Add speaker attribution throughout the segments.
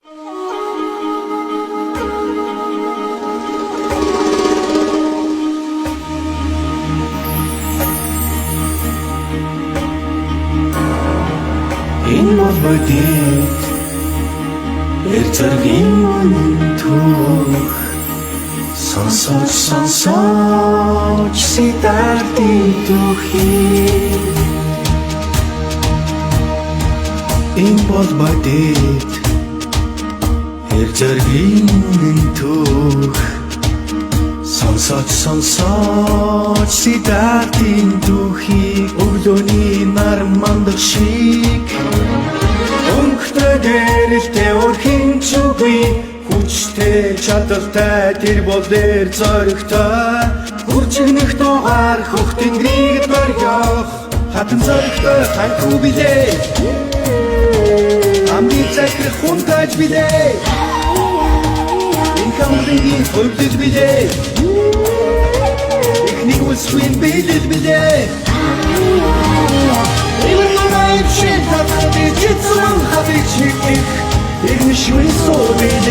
Speaker 1: Энэ бол бодит эрзэргийн түүх сонсож сидартын түүхий энэ бол бодит эрзэргийн түүх сонсож сидартын түүхий өглөөний нар мандаг шиг өнгөтэй дээрэлтэй өрхийн чүгүй хүчтэй чадaltaй тэр бол дээр зоригтой үржигнэх дугаар хөх тэнгэрийг барьях хатан зоригтой хайхуу билээ амны захирах хунтаж билээ инхамрын хөвлөж билээ ихнийг үлсвэн билээ билээ Shit, I'm happy chicken. Энэ шүн суудаг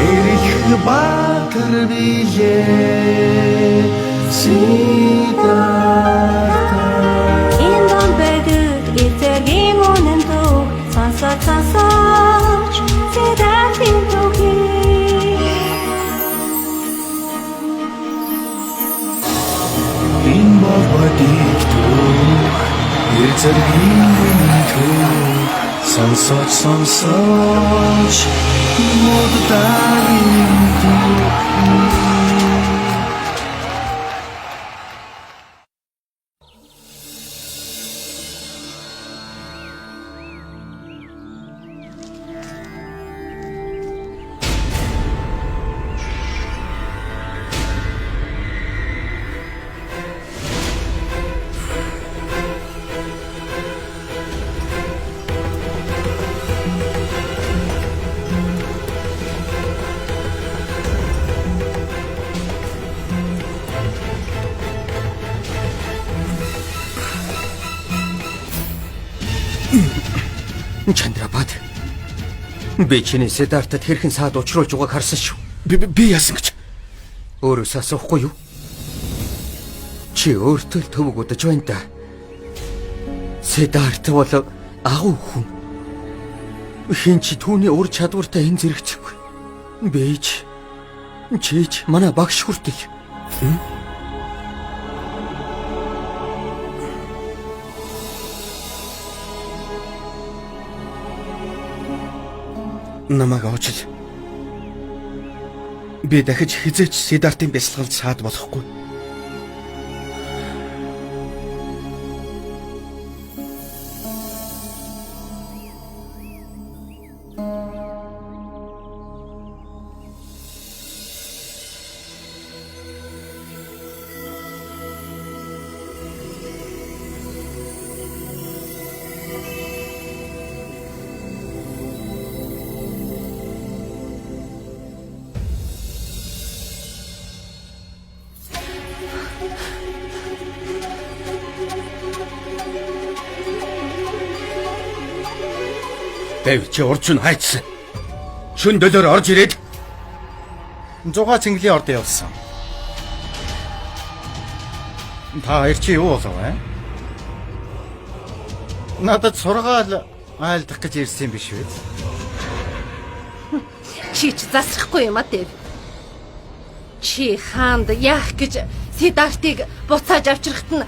Speaker 1: эрих баатар билээ сидарта
Speaker 2: энэ дон бэдүүд эцэргийн үнэн дүү сонсож сидартын түүхий
Speaker 1: энэ бол бодит түүх эцэргийн үнэн дүү сонсож модтарын
Speaker 3: Чандрабад. Би чиний Сидартад хэрхэн саад учруулж байгааг харсан шүү.
Speaker 4: Би яасан гэж?
Speaker 3: Өөрөөс асуухгүй юу? Чи өөртөө л төвөг удаж байна да. Сидарт бол агуу хүн. Хин чи түүний ур чадвартай энэ зэрэгцэхгүй. Бэж. Чиж манай багш хүртэл.
Speaker 4: Намайг оочил. Би дахиж хизээч Сидартын бясалгалд саад болохгүй.
Speaker 3: Дэв чи урд нь хайцсан. Шүн дөлөөр орж ирээд
Speaker 4: 6 цэнгэлийн орд явсан. Та хоёр чи юу болов вэ? Надад сургаал айлдах гэж ирсэн биш үү?
Speaker 5: Чи ч засрахгүй юм а Дэв. Чи хаанд яах гэж Сидартыг буцааж авчрахт нь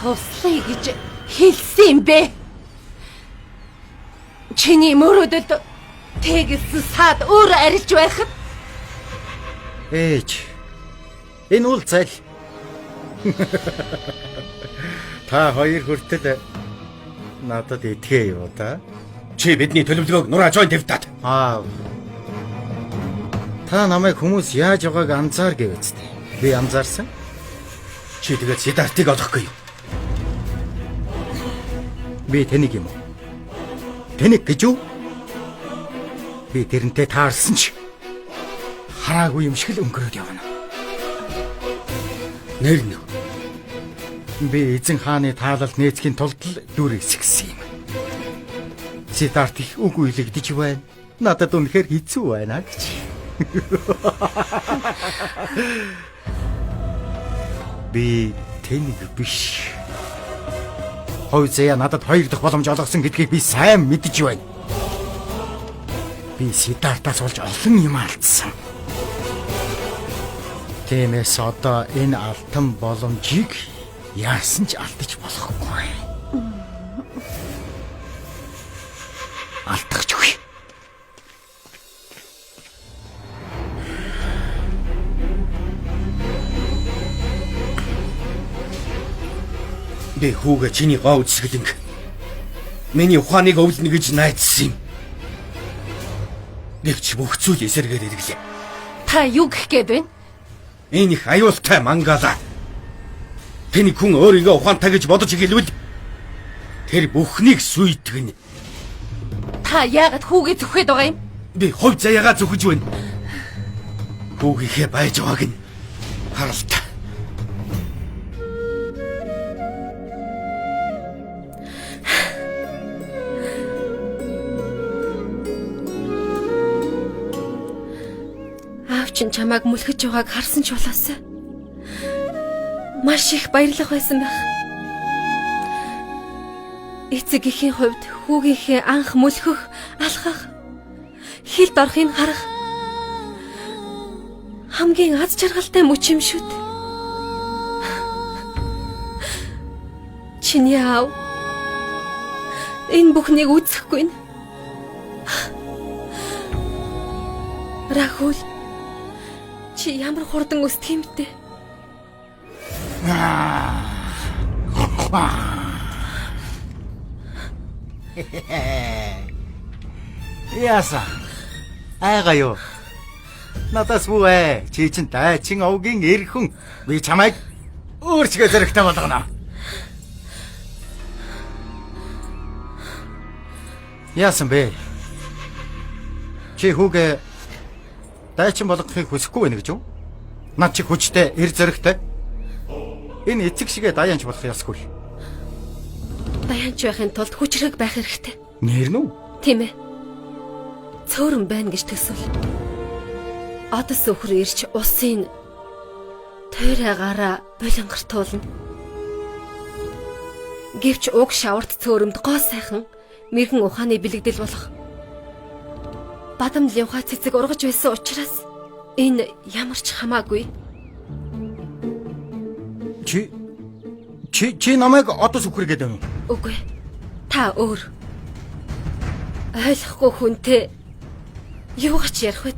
Speaker 5: туслая гэж хэлсэн юм бэ? Чиний мөрөөдөд тэгэлсэн саад өөрөө арилж байхад
Speaker 4: Ээж. Энэ үл зал. Та хоёр хүртэл надад итгэ юу да?
Speaker 3: чи бидний төлөвлөгөөг нурааж байна Дэвтад.
Speaker 4: Та намайг хүмүүс яаж байгааг анзаар гэвч дээ. Би анзаарсан.
Speaker 3: Чи тэгээд Сидартыг олохгүй юу?
Speaker 4: Би тэнийг юм уу? Тэнийг гэж юу? Би тэрнтэй таарсан ч хараагүй юм шиг л өнгөрөөд явна.
Speaker 3: Нэр нь
Speaker 4: Би эзэн хааны таалалд нээцхийн тулд л дүр эсгсэн юм. Сидарт их үгүй илэгдэж байна. надад үнэхээр хэцүү байна гэж. Би тэнийг биш. Хой зэя надад 2 дахь боломж олгосон гэдгийг би сайн мэдэж байна. Би Сиддартаас болж олон юм алдсан. Тиймээс одоо энэ алтан боломжийг яасан ч алдаж болохгүй. Алдахчгүй.
Speaker 3: Би хүүгээ чиний гоо үсгэлэнг. Миний ухааныг өвлөнө гэж найдсан юм. Гэвч бүх зүйл эсэргээр хэрэглээ.
Speaker 5: Та юу гэх гээд байна?
Speaker 3: Энэ их аюултай мангала. Тэний хүн өөрийгөө ухаантай гэж бодож игэлвэл тэр бүхнийг сүйтгэнэ.
Speaker 5: Та яагаад хүүгээ зүхээд байгаа юм?
Speaker 3: Би хувь заяагаа зүхэж байна. Хүүгийнхээ байж байгааг нь харалтай.
Speaker 5: Аав чинь чамайг мүлгэж байгааг харсан ч болоосаа. Маш их баярлах байсан байх. Эцэгийнхээ хувьд хүүгийнхээ анх мүлгөх, алхах, хилд орохыг харах хамгийн аз жаргалтай мөч юм шүү дээ. Чиний аав энэ бүхнийг үзэхгүй нь. Рахул чи ямар хурдан өсдөг юм бэ?
Speaker 4: Яасан? Айгаа юу? Надаас бүвэ. Чи чинь дайчин овгийн эрхэн. Би чамайг өөрчгөө зэрэгтэй болгоно. Яасан бэ? Чи хүүгээ дайчин болгохыг хүсэхгүй байна гэж юу? Над чи хүчтэй, эр зэрэгтэй. Энэ эцэг шигээ даяанч болох ёсгүй.
Speaker 5: Даяанч байхын тулд хүчрэг байх хэрэгтэй.
Speaker 4: Нэр нү?
Speaker 5: Тийм ээ. Цөөрөн байна гэж төсвөл. Одос өхөр ирч усын тойрогаараа булангартуулна. Гэвч уг шаварт цөөрөмд гоо сайхан мэрэгэн ухааны бэлэгдэл болох. Бадамлын ухаа цэцэг ургаж байсан учраас энэ ямар ч хамаагүй.
Speaker 4: Чи намайг одос өхөр гэдэг юм.
Speaker 5: Үгүй. Та өөр. Ойлгохгүй хүнтэй юугач ярих вэ?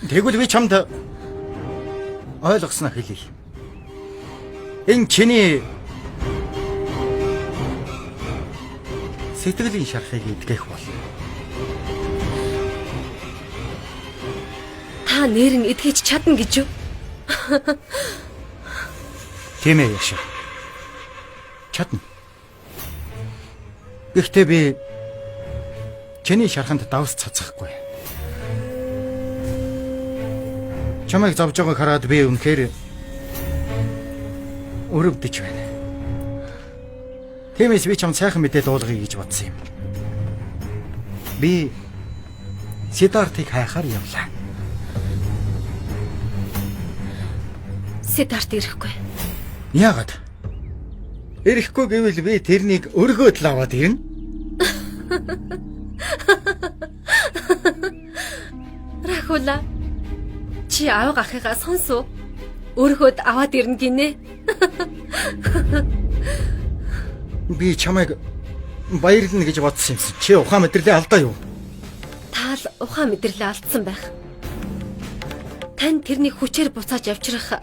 Speaker 4: Тэгвэл би чамд ойлгосноо хэлье. Энэ чиний сэтгэлийн шархыг идгэх бол.
Speaker 5: Та нэрэн эдгэж чадна гэж юу?
Speaker 4: Тийм ээ яшаа. Чадна. Гэхдээ би чиний шарханд давс цацахгүй. Чамайг зовж байгааг хараад би үнэхээр өрөвдөж байна. Тиймээс би чам сайхан мэдээ дуулгая гэж бодсон юм. Би Сиддартыг хайхаар явлаа.
Speaker 5: Сиддарт ирэхгүй.
Speaker 4: Яагаад? Ирэхгүй гэвэл би тэрнийг өргөөд л аваад ирнэ.
Speaker 5: Рахула. Чи аав ахыгаа сонсов. Өргөөд аваад ирнэ гинэ.
Speaker 4: Би чамайг баярлна гэж бодсон юмсан. Чи ухаан мэдрэлээ алдаа юу?
Speaker 5: Таал ухаан мэдрэлээ алдсан байх. Тань тэрний хүчээр буцааж авчрах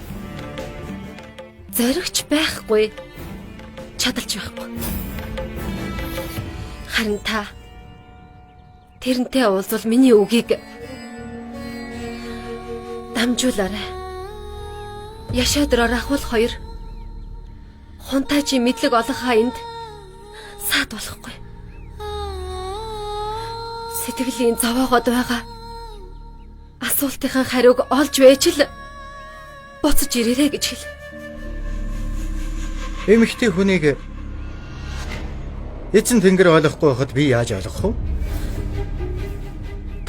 Speaker 5: зоригч байхгүй. Чадалж байхгүй. Харин та тэрнтэй уулзвал миний үгийг дамжуулаарай. Яшаадроо Рахул хоёр хунтай чи мэдлэг олох хаянд саад болохгүй. Сэтгэлийн зовоогоод байгаа асуултынхаа хариуг олж байж л буцаж ирээрэй гэж хэл.
Speaker 4: Эмэгтэй хүнийг эзэн тэнгэр ойлгохгүй байхад би яаж ойлгох вэ?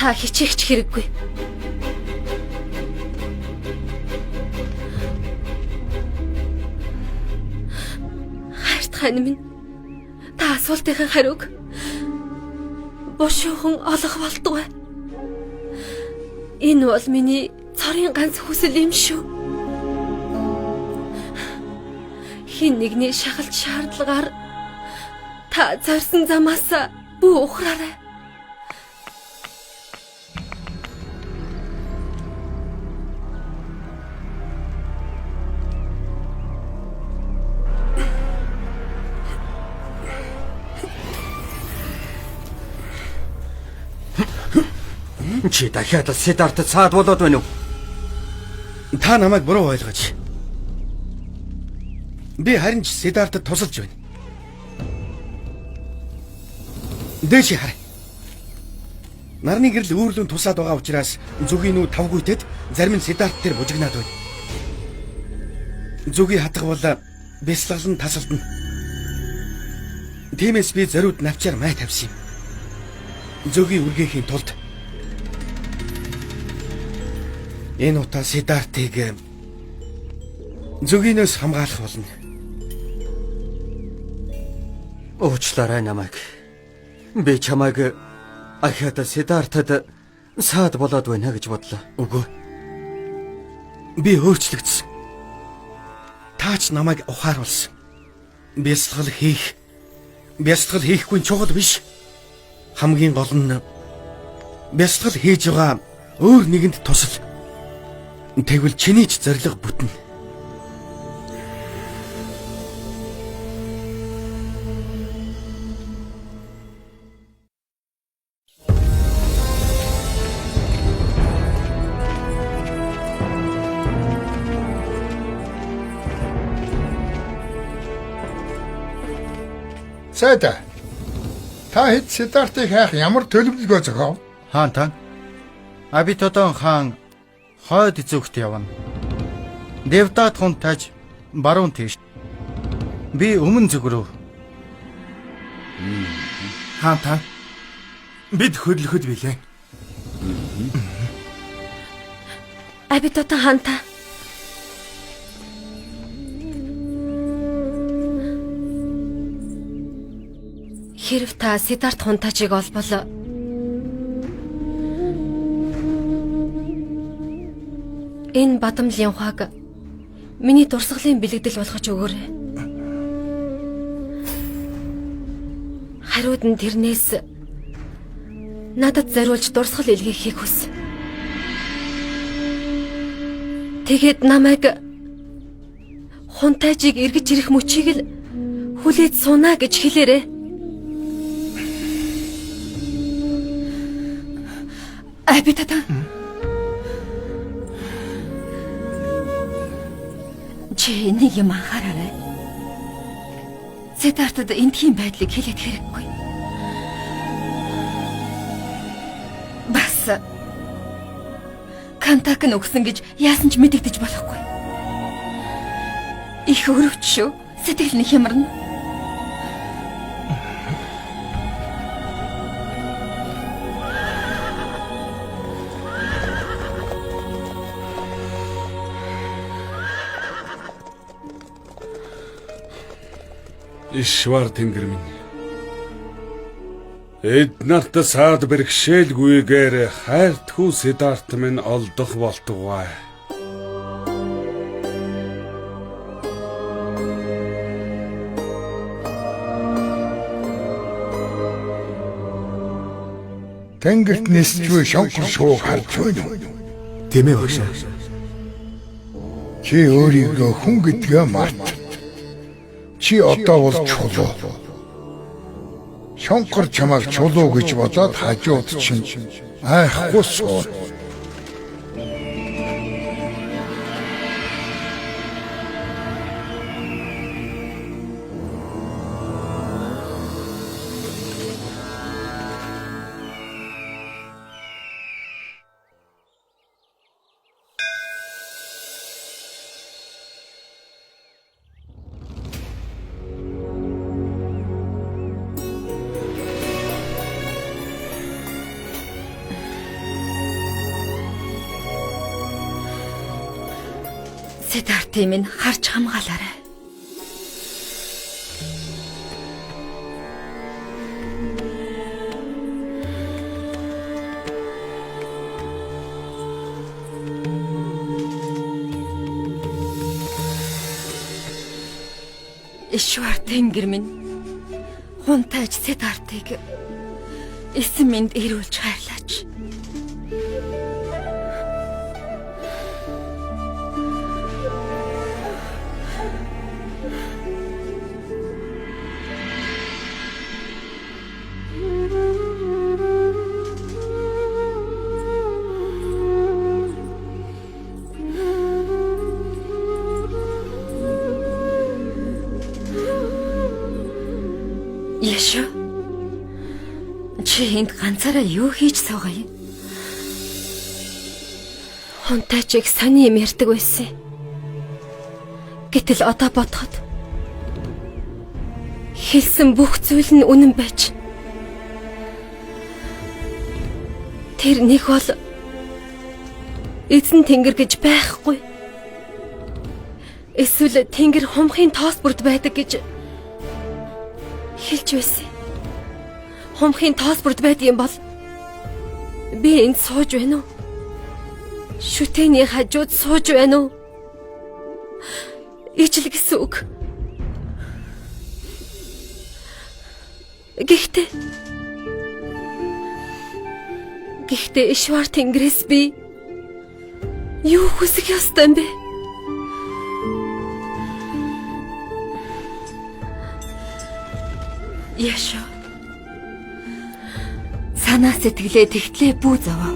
Speaker 5: Та хичээх ч хэрэггүй. Хайрт хань минь. Та асуултынхаа хариуг бушуухан олох болтугай. Энэ бол миний цорын ганц хүсэл юм шүү. Хин нэгний шахалт шаардлагаар та зорьсон замаас бүү ухраарай.
Speaker 3: Чи дахиад Сиддартад саад болоод байна уу?
Speaker 4: Та намайг буруу ойлгож. Би харин ч Сиддартад тусалж байна. Дээш хараа. Нарны гэрэл үүрлэн туслаад байгаа учраас зүгийн нүү тавгүйтэд зарим нь Сиддарт дээр бужигнаад байна. Зүгийн хатга бол бясалгалан тасалдна. Тиймээс би зориуд навчаар май тавьсан юм. Зүгийн үргээхийн тулд энэ утаа Сиддартыг зүгийнөөс хамгаалах болно.
Speaker 3: Уучлаарай намайг. Би чамайг ахиад Сиддартад саад болоод байна гэж бодлоо.
Speaker 4: Үгүй. Би өөрчлөгдсөн. Таач намайг ухааруулсан. Бясалгал хийхгүй чухал биш. Хамгийн гол нь бясалгал хийж байгаа өөр нэгэнд тусал. Тэгвэл чиний ч зориг бүтнэ.
Speaker 6: Сайда. Та хэд Сиддартыг хайх ямар төлөвлөгөө зохиов?
Speaker 4: Хаан та. Абитодон хаан хойд зүгт явна. Девдат хунтаж баруун тийш. Би өмнө зүг рүү.
Speaker 6: Хаан та. Бид хөдлөхөд билээ.
Speaker 5: Абитодон хаанта. Хэрв та Сиддарт хунтажийг олбол энэ бадамлын ухааг миний дурсгалын бэлэгдэл болгож өгөөрэй. Хариуд нь тэрнээс надад зориулж дурсгал илгээхийг хүс. Тэгээд намайг хунтажийг эргэж ирэх мөчийг л хүлээж сунаа гэж хэлээрэй. Абитодон. Чи нэг юм анхаараарай. Сиддартад эндхийн байдлыг хэлээд хэрэггүй. Бас Кантак нь өгсөн гэж яасан ч мэдэгдэж болохгүй. Их өрөвч шүү. Сэтгэл нь хямарна.
Speaker 7: Ишвар тэнгэр минь. Эднарт саад бэрхшээлгүйгээр хайртхүү Сиддарт минь олдох болтугай.
Speaker 6: Тэнгэрт нисчгүй шонхор шуу харж байна уу?
Speaker 1: Тийм ээ багш.
Speaker 6: Чи өөрийгөө хүн гэдгээ март. Чи одоо бол чулуу. Шонхор чамайг чулуу гэж бодоод хажууд чинь айхгүй суу.
Speaker 5: Сиддартыг минь харж хамгаалаарай. Ишвар Тэнгэр минь хунтайж Сиддартыг эсэм минь ирүүлж хайрлаач. Яшо. Чи энд ганцаараа юу хийж суугаа юм? Хунтай чиг сони юм ярьдаг байсан. Гэтэл одоо бодоход хэлсэн бүх зүйл нь үнэн байж. Тэр нэг бол эзэн Тэнгэр гэж байхгүй. Эсвэл Тэнгэр хумхын тоос бүрд байдаг гэж хэлж байсан. Хумхын тоос бүрд байдаг юм бол би энд сууж байна уу? Шүтэний хажууд сууж байна уу? Ижил гэсэн үг. Гэхдээ Ишвар Тэнгэрээс би юу хүсэх ёстой юм бэ? Яшо. Санаа сэтгэлээ тэгтлээ бүү зовоо.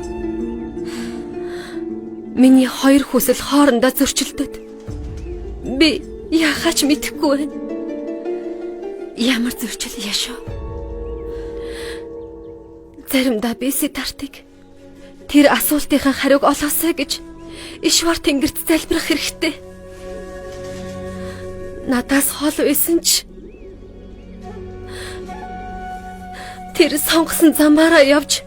Speaker 5: Миний хоёр хүсэл хоорондоо зөрчилдөд. Би яахаач мэдэхгүй байна. Ямар зөрчил Яшо? Заримдаа би Сиддартыг тэр асуултынхаа хариуг олоосай гэж Ишвар Тэнгэрт залбирах хэрэгтэй. Надаас хол байсан ч тэр сонгосон замаараа явж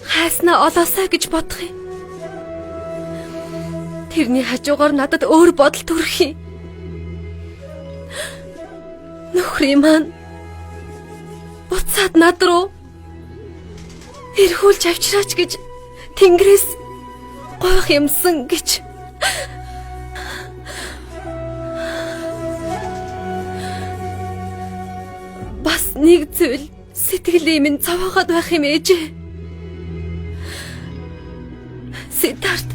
Speaker 5: хайснаа олоосай гэж бодох юм. Тэрний хажуугаар надад өөр бодол төрөх юм. Нөхрийн маань буцаад над руу эрхүүлж авчираач гэж Тэнгэрээс гойх юмсан гэж. Бас нэг зүйл сэтгэлийн минь цаваагаад байх юм ээжээ. Сиддарт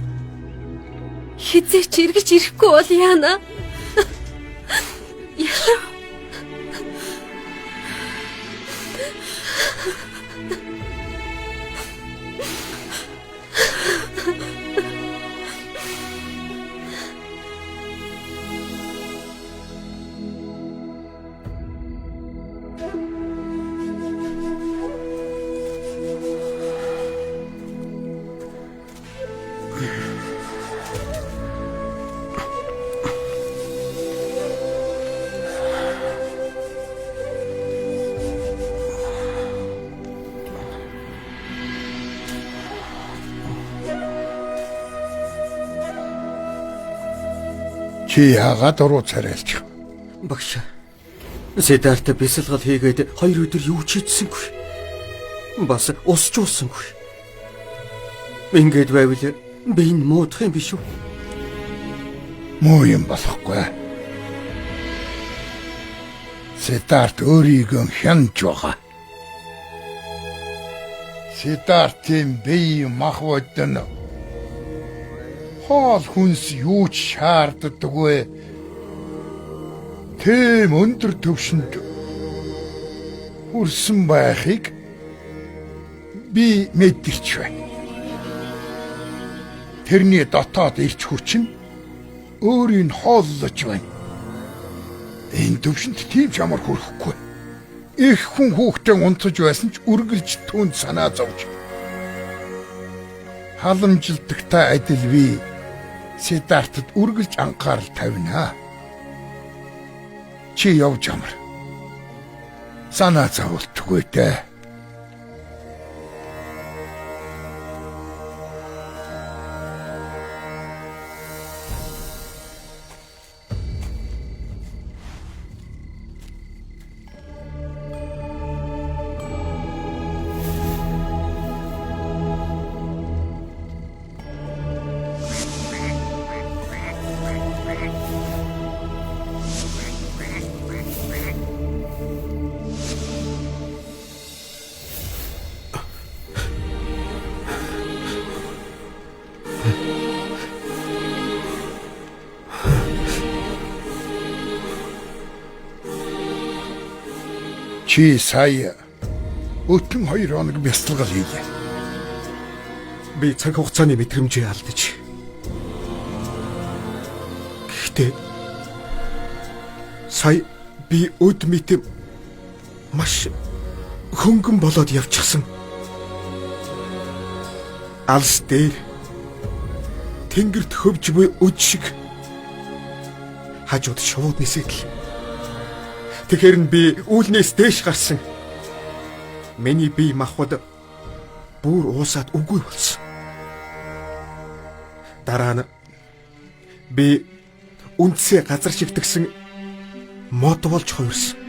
Speaker 5: хизээч эргэж ирэхгүй бол яана? Яшо.
Speaker 6: Чи яагаад уруу царайлж?
Speaker 3: Багш. Сиддарт бясалгал хийгээд 2 өдөр юу ч хийдсэнгүй. Бас усч уусангүй. Ингээд байвал би энэ муудах юм биш үү?
Speaker 6: Муу юм болохгүй. Сиддарт өөрийгөө хянаж байгаа. Сиддартын бие махбодно хоол хүнс юу ч шаарддаггүй. Тэм өндөр төвшөнд хүрсэн байхыг би мэдэрч байна. Тэрний дотоод ирч хүч нь өөрийг хооллож байна. Энэ төвшөнд тийм ч ямар хүрэхгүй. Их хүн хүүхдээ унтаж байсан ч үргэлж түүнд санаа зовж. Халамжилтагтай адил би Сиддартад үргэлж анхаарал тавина. Чи явж амар. Санаа зовлтгүй дээ. Чи сая өтөн 2 хоног бясалгал хийлээ.
Speaker 3: Би цаг хугацааны мэдрэмжээ алдаж. Гэхдээ сая би өд мэт маш хөнгөн болоод явчихсан. Алс дээр тэнгэрт хөвж буй өд шиг хажууд шувууд нисэтэл. Тэгэхээр нь би үүлнээс дээш гарсан. Миний бие махбод бүр уусаад үгүй болсон. Дараа нь би үндсээ газар шигтгсэн мод болж хувирсан.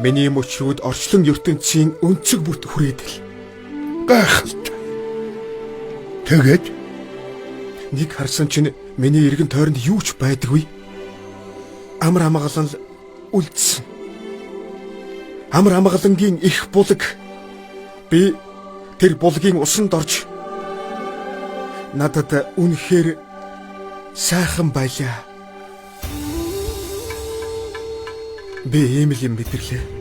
Speaker 3: Миний мөчрүүд орчлон ертөнцийн өнцөг бүрт хүрээдэл.
Speaker 6: Гайхалтай. Тэгээд
Speaker 3: Нэг харсан чинь миний эргэн тойронд юу ч байдаггүй. Амар амгалан үлдсэн. Амар амгалангийн их булаг. Би тэр булгийн усанд орж надад үнэхээр сайхан байлаа. Би ийм л юм мэдэрлээ.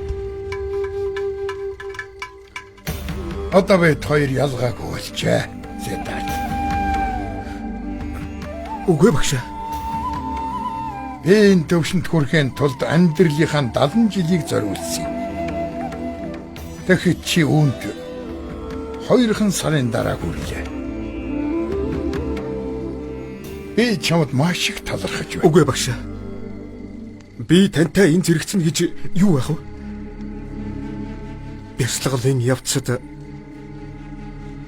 Speaker 6: одоо бид хоёр ялгаагүй болжээ. Сиддарт.
Speaker 3: Үгүй багшаа.
Speaker 6: Би энэ төвшөнд хүрэхин тулд амьдралынхаа 70 жилийг зориулсан. Тэгэхэд чи үүнд 2 сарын дараа хүрлээ. Би чамд маш их талархаж байна.
Speaker 3: Үгүй багшаа. Би тантай энэ зэрэгцэн гэж юу яах вэ? Бясалгалын явцад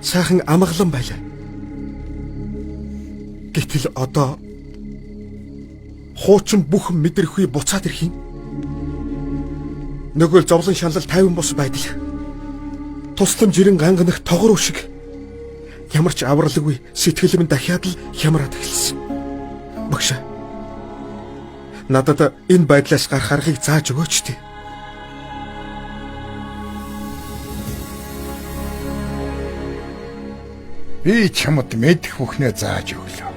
Speaker 3: сайхан амгалан байлаа. Гэтэл одоо хуучин бүх мэдрэхүй буцаад ирэх юм. Нөгөө зовлон шанал тайван бус байдал. Туслан жирэн ганганах тогроо шиг. Ямар ч авралгүй сэтгэл минь дахиад л хямраад эхэлсэн. Багшаа. Надад энэ байдлаас гарах аргыг зааж өгөөч дээ.
Speaker 6: Би чамд мэдэх бүхнээ зааж өглөө.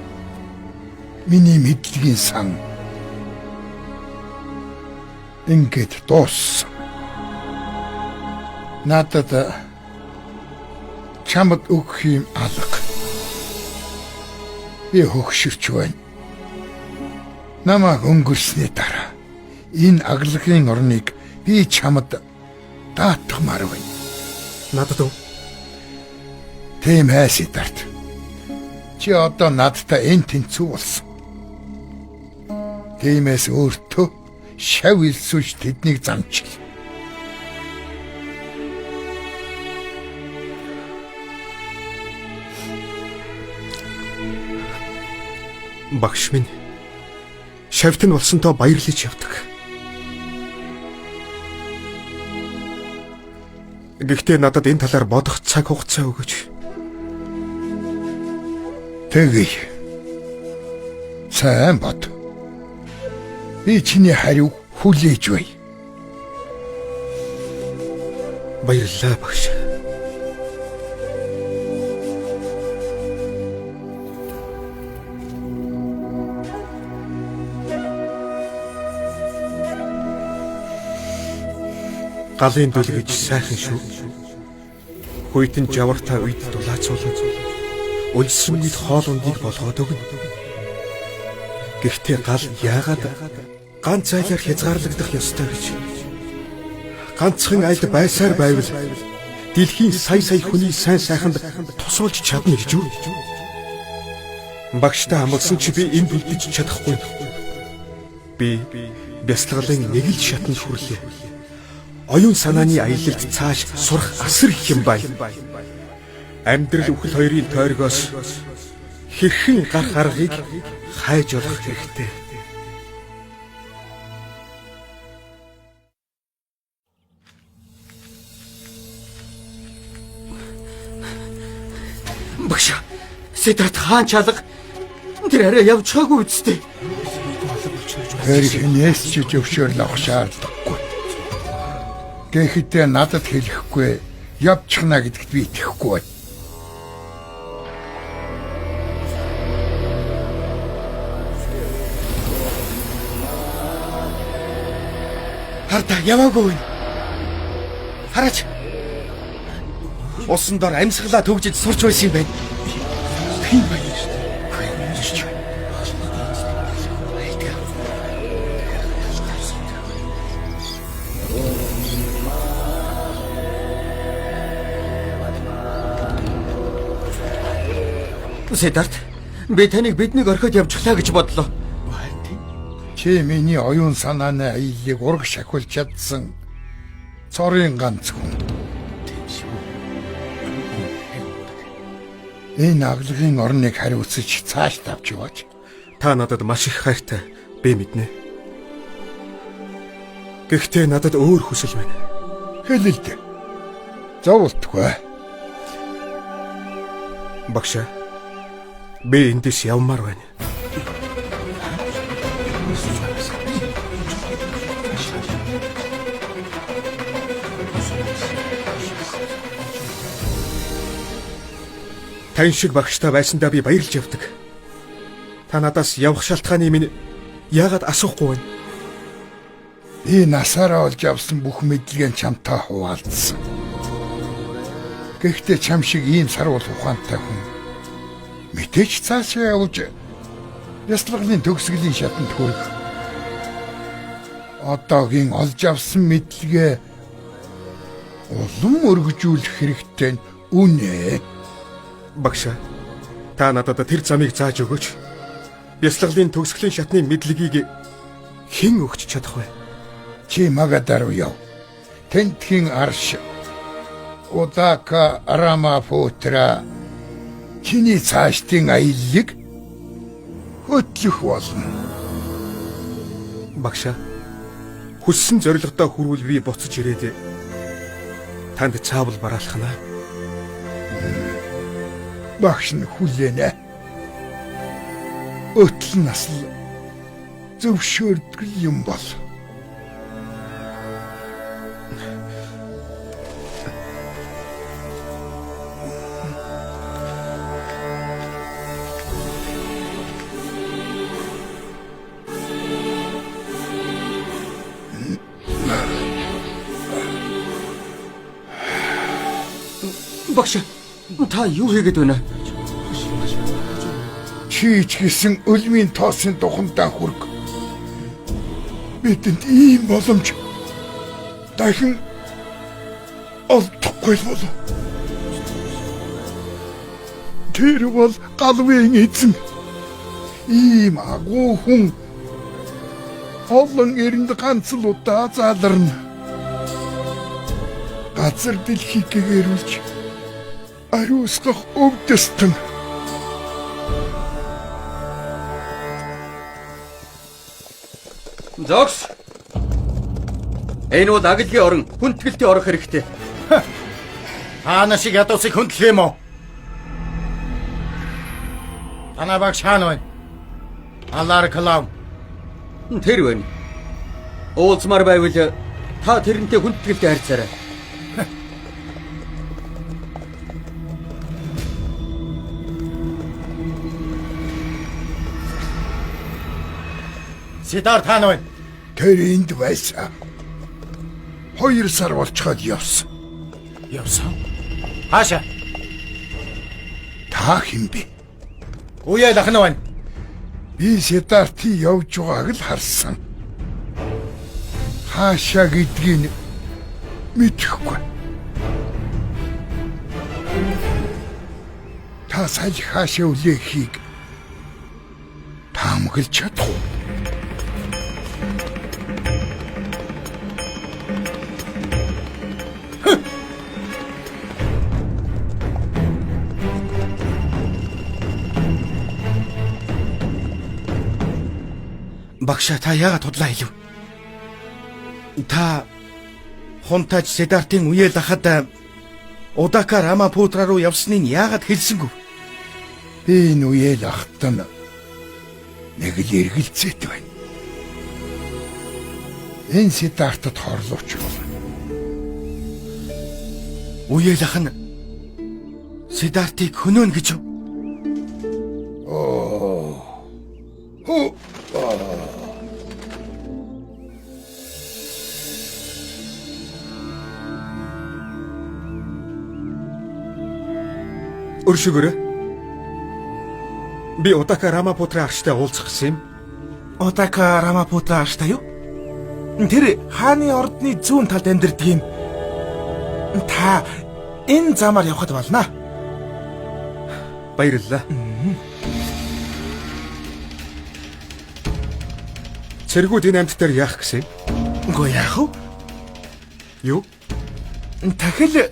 Speaker 6: Миний мэдлэгийн сан ингээд дууссан. Надад чамд өгөх юм алга. Би хөгшөрч байна. Намайг өнгөрсний дараа энэ аглагын орныг би чамд даатгамаар байна.
Speaker 3: Надад өв.
Speaker 6: Тийм ээ Сиддарт. Чи одоо надтай энэ тэнцүү болсон. Тиймээс өөртөө шав илсүүлж тэднийг замчил.
Speaker 3: Багш минь шавтан болсонтой баярлаж явдаг. Гэхдээ надад энэ талаар бодох цаг хугацаа өгөөч.
Speaker 6: Тэгье. Сайн бод. Би чиний хариу хүлээж бай.
Speaker 3: Баярлалаа багш. Галын дүл гэж сайхан шүү. Хүйтэн жавартай үед дулаацуулан өлсөн үед хоолундыг болгоод өгнө. Гэхдээ гал яагаад ганц айлаар хязгаарлагдах ёстой гэж? Ганцхан айлд байсаар байвал дэлхийн сая хүний сайн сайханд тусуулж чадна гэж юу? Багштай хамгаалсан чи би энд үлдэж чадахгүй. Би бясалгалын нэг л шатанд хүрлээ. Оюун санааны аялалд цааш сурах асар их юм байна. Амьдрал үхэл хоёрын тойргоос хэрхэн гарах аргыг хайж олох хэрэгтэй. Багш, Сиддарт хаан чалга тэр арай явж чаагүй үсттэй.
Speaker 6: Хэрхнээс ч зөвшөөрөл авах шаардлагагүй. Гэхдээ надад хэлэхгүй явчихна гэдэгт би итгэхгүй байна.
Speaker 4: Хардаа яваагүй байна. Хараач. Усан дор амьсгалаа төгжиж сурч байсан юм байна. Тийм байна шүү дээ.
Speaker 3: Сидарт, би таныг биднийг орхиод явчихлаа гэж бодлоо.
Speaker 6: Чи миний оюун санааны аяллыг ураг шахуулж чадсан цорын ганц хүн. Энэ аглагын орныг хариуцж цааш тавьж яваач.
Speaker 3: Та надад маш их хайртай. Би мэднэ. Гэхдээ надад өөр хүсэл байна.
Speaker 6: Хэлэлд. Зовлтгүй.
Speaker 3: Багшаа. Би эндээс явмаар байна. Тань шиг багштай байсандаа би баярлж явдаг. Та надаас явах шалтгааны минь яагаад асуухгүй байна?
Speaker 6: Би насаараа олж авсан бүх мэдлэгээ чамтай хуваалцсан. Гэхдээ чам шиг ийм сарвал ухаантай хүн мэдээч цаашаа явж яслагын төгсгөлийн шатанд хүрэх. Одоогийн олж авсан мэдлэгээ улам өргөжүүлэх хэрэгтэй үнэ.
Speaker 3: Багшаа, та надад тэр замыг зааж өгөөч. Яслагын төгсгөлийн шатны мэдлэгийг хэн өгч чадах вэ?
Speaker 6: Чи Магадар руу яв. Тентхийн арш Удака Рамапутра чиний цаашдын аяллыг хөтлөх болно.
Speaker 3: Багшаа, хүссэн зорилгодоо хүрвэл би буцаж ирээд танд цаавал бараалхана.
Speaker 6: Багш нь хүлээнэ. Өтл насл зөвшөөрдөг юм бол.
Speaker 3: Багшаа, та юу хийгээд байна?
Speaker 6: Чи ч гэсэн ölмийн тоосын тухамдаа хүрг. Бидэнд ийм боломж дахин олдохгүй болов. Тэр бол галвын эзэн. Ийм агуу хүн олон эрэнд ганц л удаа заларна. Газар дэлхийг гэгэрүүлж ариусгах өвдөстөн.
Speaker 3: Зогс. Энэ бол агилгын орон, хүндгэлтийн орох хэрэгтэй.
Speaker 4: Хаана шиг ядуусыг хөндлөх юм уу? Танаа багш хаана байна? Алар клав.
Speaker 3: Тэр байна. Уулзмаар байвал та тэрнтэй хүндгэлтэй харьцаарай.
Speaker 4: Сидарт хаана байна?
Speaker 6: Тэр энд байсан. 2 сар болчиход явсан.
Speaker 4: Явсан. Хаашаа?
Speaker 6: Та хэн бэ?
Speaker 4: Үеэ дахна байна.
Speaker 6: Би Сидарти явж байгааг л харсан. Хаашаа гэдгийг мэдэхгүй. Та сая хаашаа үлээхийг таамаглаж чадах уу?
Speaker 4: Багшаа та яагаад тудлаа хэлв? Та хунтаж Сидартын үеэ дахад Удака Рамапутра руу явсныг яагаад хэлсэнгүй?
Speaker 6: Би энэ үеэ лахтан нэг л эргэлзээд байна. Энэ Сидартад хорлооч болно.
Speaker 4: Үеэ лах нь Сидартыг хөнөөн гэж юу?
Speaker 3: Өршөөрэй. Би Удака Рамапутрын арчтай уулзах гэсэн юм.
Speaker 8: Удака Рамапутра арчтай юу? Тэр хааны ордны зүүн талд амьдардаг юм. Та энэ замаар явхад болно.
Speaker 3: Баярлалаа. Цэргүүд энэ амьд дээр яах гэсэн юм?
Speaker 8: Үгүй яах вэ?
Speaker 3: Юу?
Speaker 8: Дахил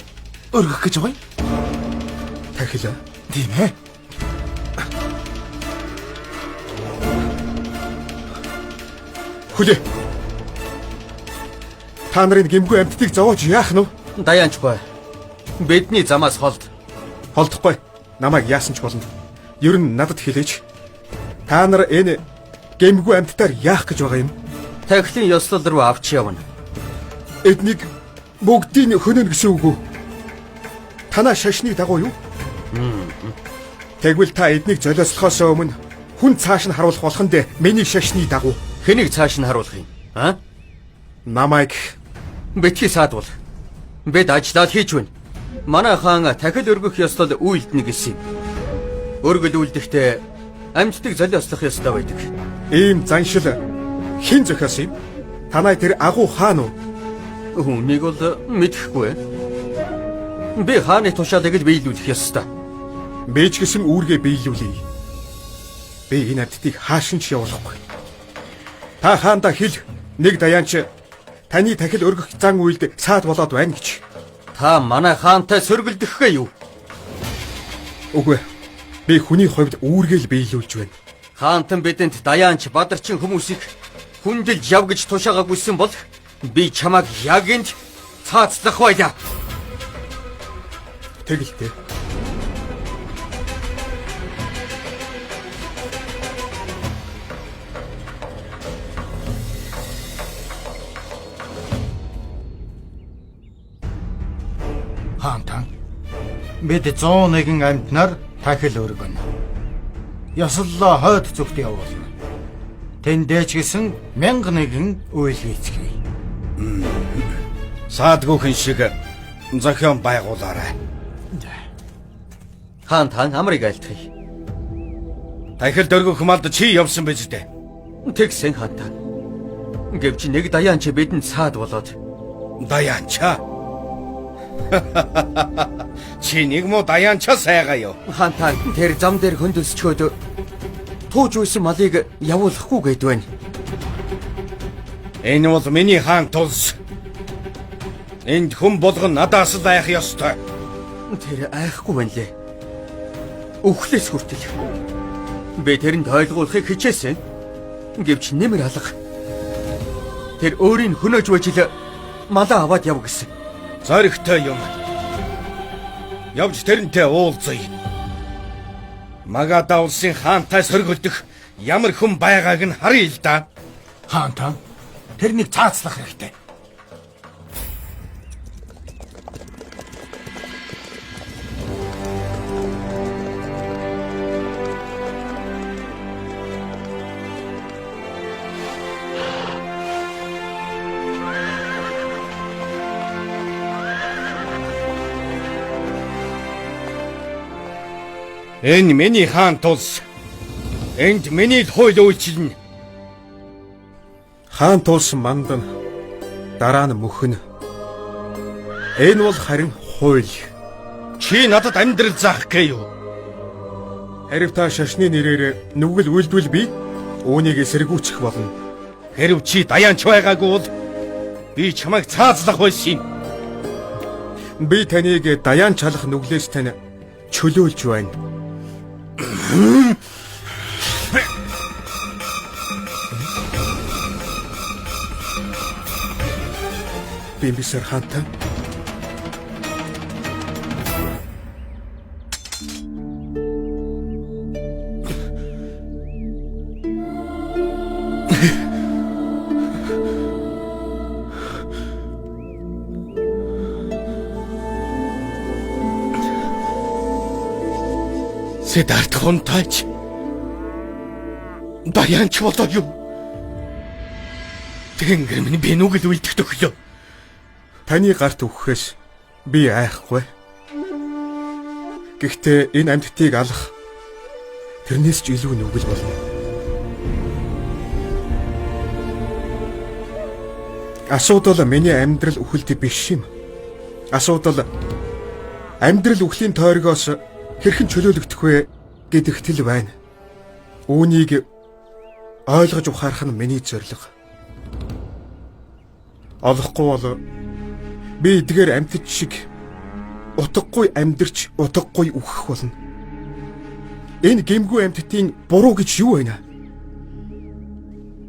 Speaker 8: өргөх гэж байгаа юм.
Speaker 3: Тахилаа.
Speaker 8: Тийм ээ.
Speaker 3: Хүлээ. Та нарын гэмгүй амьтдыг зовоож яах нь вэ? Даянчгүй. Бидний замаас холдохгүй. Намайг яасан ч болно. Ер нь надад хэлээч. Та нар энэ гэмгүй амьтдаар яах гэж байгаа юм? Тахилын ёслол руу авч явна. Эднийг бүгдийг хөнөн гэсэн үг үү? Танаа шашныг дагуу юу? Тэгвэл та эднийг золиослохоос өмнө хүн цааш нь харуулах болох нь миний шашны дагуу. Хэнийг цааш нь харуулах юм? А? Намайг битгий саадвал. Бид ажлаад хийж байна. Манай хаан дахил өргөх ёслол үйлдэнэ гэсэн юм. Өргөл үйлдэхдээ амьдтыг золиослох ёстой байдаг. Ийм заншил хэн зохиосон юм? Танай тэр агуу хаан уу? Хүнийг бол мэдэхгүй. Би хааны тушаалыг л биелүүлэх ёстой. Би ч гэсэн үүргээ биелүүлье. Би энэ амьтдыг хаашин ч явуулахгүй. Та хаандаа хэл нэг даянч таны дахил өргөх зан үйлд саад болоод байна гэж. Та манай хаантай сөргөлдөхгүй юу? Үгүй. Би хүний хувьд үүргээ л биелүүлж байна. Хаантан бидэнд даянч бадарчин хүмүүсийг хүндэлж яв гэж тушаагаагүйсэн бол би чамайг яг энд цаацлах байлаа. Тэгэлтэй.
Speaker 4: Хаантан. Бид 101 амьтнаар тахил өргөнө. Ёслолоо хойд зүгт явуулна. Тэндээч гэсэн 1001 үйл хийцгээе.
Speaker 9: Саадгүйхэн шиг зохион байгуулаарай.
Speaker 3: Хаантан амрыг айлтгая.
Speaker 9: Дахил дөргөх малд чи явсан биз дээ.
Speaker 3: Тэгсэн хаантан. Гэвч нэг даянч бидэнд саад болоод.
Speaker 9: Даянчаа. Чи нэг мо даянчаа сайгаа юу?
Speaker 3: Хаантан тэр зам дээр хөндөсчөөд тууж үйсэн малыг явуулахгүй гээд байна.
Speaker 9: Энэ бол миний хаан тулс. Энд хүн болгон надаас л айх ёстой.
Speaker 3: Тэр айхгүй байна лээ. Өвхлээс хүртэл. Би тэрэнд ойлгуулахыг хичээсэн. Гэвч нэмэр алга. Тэр өөрийн хөнөөж байжил малаа аваад яв гэсэн.
Speaker 9: Зоригтой юм. Явж тэрнтэй уулзъя. Магада улсын хаантай сөргөлдөх ямар хүн байгааг нь харъя л да.
Speaker 4: Хаантан. Тэрнийг цаацлах хэрэгтэй.
Speaker 9: Энэ миний хаан тулс. Энд миний хууль үйлчилнэ.
Speaker 3: Хаан тулсан мандан дараа нь мөхөн. Энэ бол харин хууль.
Speaker 9: Чи надад амьдрал заах гээ юу?
Speaker 3: Хэрв та шашны нэрээр нүгэл үйлдвэл би үүнийг эсэргүүцэх болно.
Speaker 9: Хэрв чи даянч байгаагүй бол би чамайг цаазлах байсан юм.
Speaker 3: Би таныг даяан чалах нүглээс тань чөлөөлж байна. Бимбисэр хаантан.
Speaker 9: Сиддарт хунтайч. Даянч болоо юу? Тэнгэр минь би нүгэл үлдэх төглөө.
Speaker 3: Таны гарт өгөхөөс би айхгүй. Гэхдээ энэ амьтдыг алах тэрнээс ч илүү нүгэл болно. Асуудал миний амьдрал үхэлд биш юм. Асуудал амьдрал үхлийн тойргоос хэрхэн чөлөөлөгдөх вэ гэдэгт л байна. Үүнийг ойлгож ухаарах нь миний зорилго. Олохгүй бол би эдгээр амьтд шиг утгагүй амьдарч утгагүй үхэх болно. Энэ гэмгүй амьтдын буруу гэж юу вэ?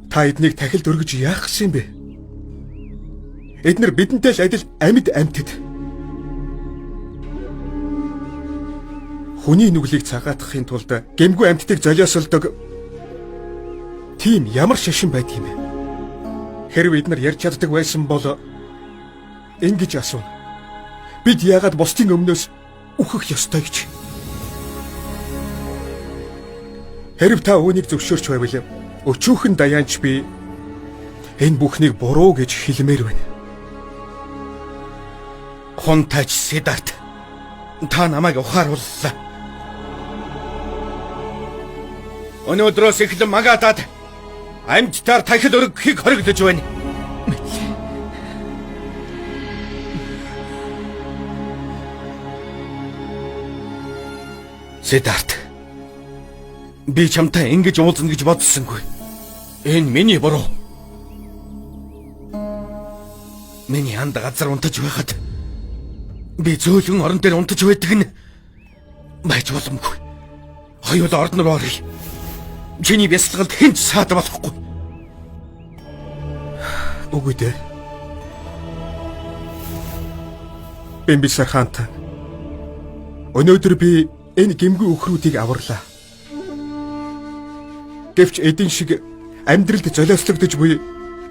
Speaker 3: Та эднийг тахилд өргөж яах гэсэн юм бэ? Эднэр бидэнтэй л адил амьд амьтд. Хүний нүглийг цагаатгахын тулд гэмгүй амьтдыг золиосолдог тийм ямар шашин байдаг юм бэ? Хэрв эднэр ярьж чаддаг байсан бол ингэж асууна. Бид яагаад бусдын өмнөөс үхэх ёстой гэж? Хэрв та үүнийг зөвшөөрч байвал өчүүхэн даяанч би энэ бүхнийг буруу гэж хэлмээр байна.
Speaker 9: Хунтайч Сиддарт. Та намайг ухаарууллаа. Өнөөдрөөс эхлэн магаадад амьдтаар тахил өргөхийг хориглож байна. Сиддарт. Би чамтай ингэж уулзна гэж бодсонгүй. Энэ миний буруу. Миний ханд газар унтаж байхад би зөөлөн орон дээр унтаж байдаг нь байж боломгүй. Хоёул ордон руу оръё. Чиний бясалгалд хэн ч саад болохгүй.
Speaker 3: Үгүй дээ. Бэмбисар хаантай. Өнөөдөр би энэ гэмгүй өхрүүдийг аварлаа. Гэвч эдийн шиг амьдралд золиослогдож буй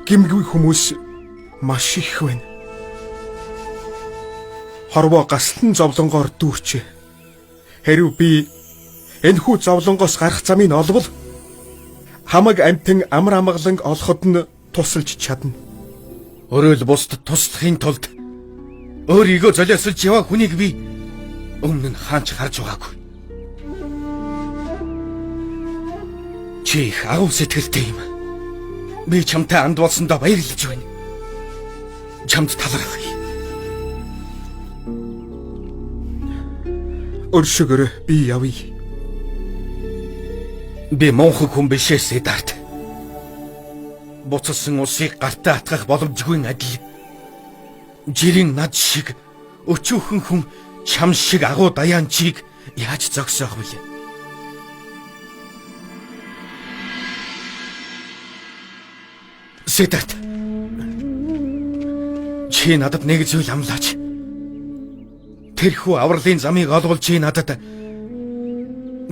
Speaker 3: гэмгүй хүмүүс маш их байна. Хорвоо гаслан зовлонгоор дүүрчээ. Хэрв би энэхүү зовлонгоос гарах замыг олвол хамаг амтэн амар амгалан олоход нь тусалж чадна.
Speaker 9: Өөрөө л бусдад туслахын тулд өөрийгөө золиосолж яваа хүнийг би өмнө нь хаанч харж байгаагүй. Чи их агуу сэтгэлтэй юм. Би чамтай анд болсондоо баярлаж байна. Чамд талархъя.
Speaker 3: Өршөгөр би явъя.
Speaker 9: Би монхог хүн биш ээ, Сиддарт. Буцалсан усыг гартаа атгах боломжгүй адил. Жирийн над шиг өчүүхэн хүн чам шиг агуу даяанчийг яаж зогсоох вэ? Сиддарт. Чи надад нэг зүйл амлаач. Тэрхүү авралын замыг олвол чи надад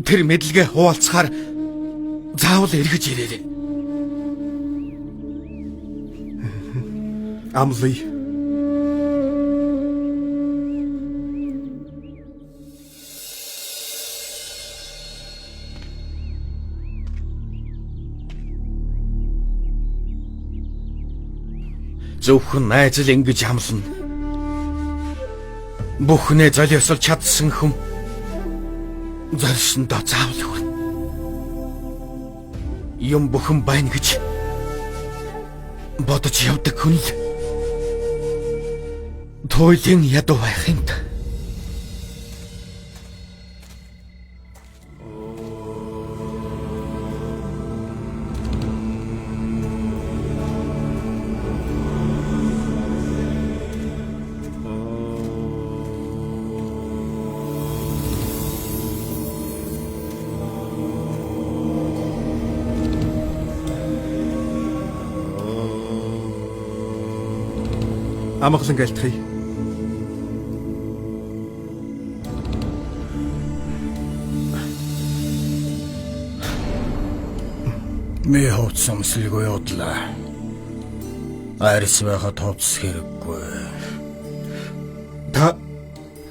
Speaker 9: тэр мэдлэгээ хуваалцахаар заавал эргэж ирээрэй.
Speaker 3: Амлая.
Speaker 9: Зөвхөн найз л ингэж амлана. Бүхнээ золиосолж чадсан хүн зорьсондоо заавал хүрнэ. Юм бүхэн байна гэж бодож явдаг хүн л туйлын ядуу байх юм.
Speaker 3: Амгалан альтрий.
Speaker 4: Би ховц өмсөлгүй удлаа. Арис байхад ховц хэрэггүй.
Speaker 3: Та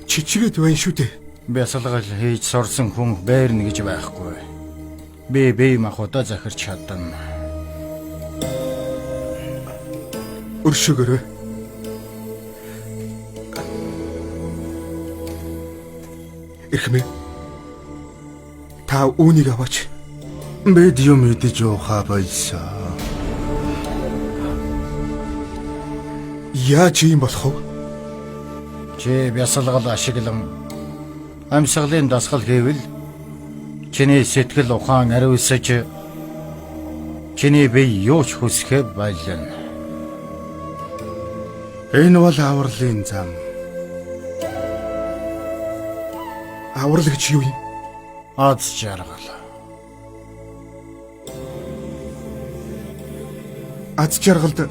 Speaker 3: чичигэд байна шүү дээ.
Speaker 4: Бясалгал хийж сурсан хүн байрна гэж байхгүй. Би бие махбодоо захирч чадна.
Speaker 3: Эрхмээ. Та үүнийг аваач.
Speaker 6: Бид юм идэж ууха болсон.
Speaker 3: Яаж юм болох вэ?
Speaker 4: Чи бясалгал ашиглан амьсгалын дасгал хийвэл чиний сэтгэл ухаан ариусаж чиний бие юу ч хүсэхэ байлна.
Speaker 6: Энэ бол авралын зам.
Speaker 3: Аврал гэж юу юм?
Speaker 4: Аз жаргал.
Speaker 3: Аз жаргалд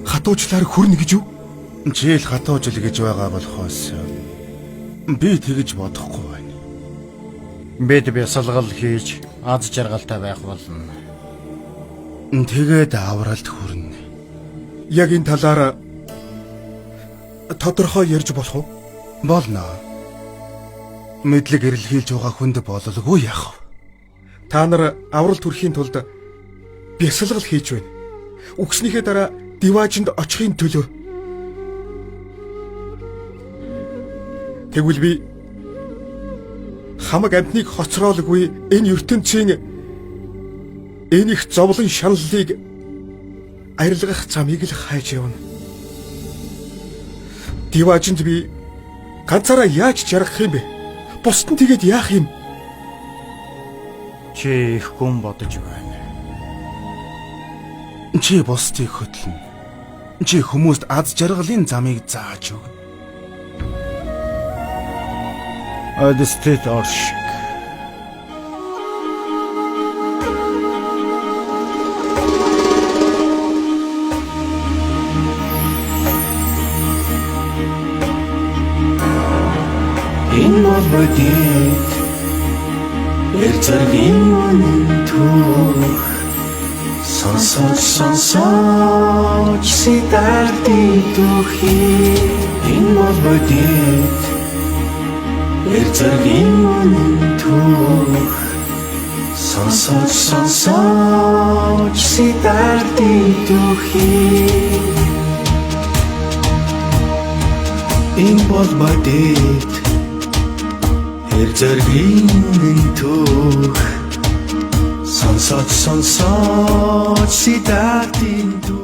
Speaker 3: хатуужлаар хүрнэ гэж юу?
Speaker 6: Жийл хатуужил гэж байгаа болохоос би тэгж бодохгүй байна.
Speaker 4: Бид бясалгал хийж аз жаргалтай байх болно.
Speaker 6: Тэгээд авралт хүрнэ.
Speaker 3: Яг энэ талаар тодорхой ярьж болох уу?
Speaker 6: Болно. Мэдлэг эрэлхийлж байгаа хүнд бололгүй яах вэ?
Speaker 3: Та нар авралт хүрэхийн тулд бясалгал хийж байна. Үгснийхээ дараа диваажинд очихын төлөө. Тэгвэл би хамаг амтныг хоцроолгүй энэ ертөнцийн энэ их зовлон шаналлыг арилгах замыг л хайж явна. Диваажинд би ганцаараа яаж жаргах юм бэ? Бусд нь тэгээд яах юм?
Speaker 4: Чи их гүн бодож байна.
Speaker 6: Чи бусдыг хөтлөн. Чи хүмүүст аз жаргалын замыг зааж өг.
Speaker 4: Одестэд оршиг.
Speaker 1: Энэ бол бодит Эрзэргийн түүх сонсож сэтартын түүхий Энэ бол бодит Эрзэргийн түүх сонсож сэтартын түүхий Энэ бол бодит Эрзэргийн түүх сонсож сэтартын түүх